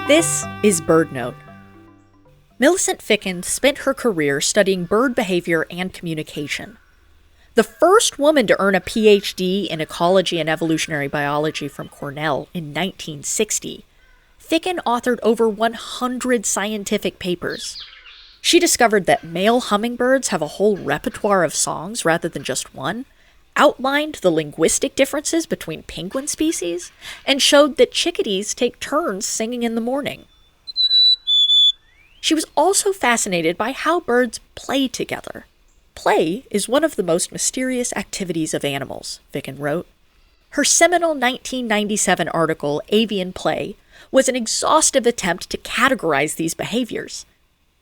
This is BirdNote. Millicent Ficken spent her career studying bird behavior and communication. The first woman to earn a PhD in Ecology and Evolutionary Biology from Cornell in 1960, Ficken authored over 100 scientific papers. She discovered that male hummingbirds have a whole repertoire of songs rather than just one, outlined the linguistic differences between penguin species, and showed that chickadees take turns singing in the morning. She was also fascinated by how birds play together. Play is one of the most mysterious activities of animals, Ficken wrote. Her seminal 1997 article, Avian Play, was an exhaustive attempt to categorize these behaviors.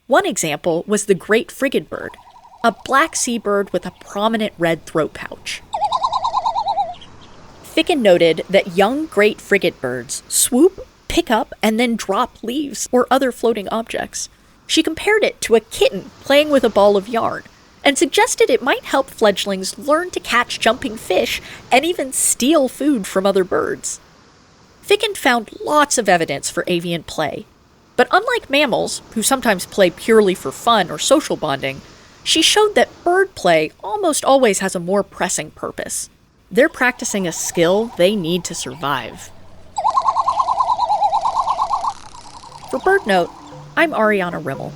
One example was the great frigate bird, a black seabird with a prominent red throat pouch. Ficken noted that young great frigate birds swoop, pick up, and then drop leaves or other floating objects. She compared it to a kitten playing with a ball of yarn, and suggested it might help fledglings learn to catch jumping fish and even steal food from other birds. Ficken found lots of evidence for avian play, but unlike mammals, who sometimes play purely for fun or social bonding, she showed that bird play almost always has a more pressing purpose. They're practicing a skill they need to survive. For BirdNote, I'm Ariana Rimmel.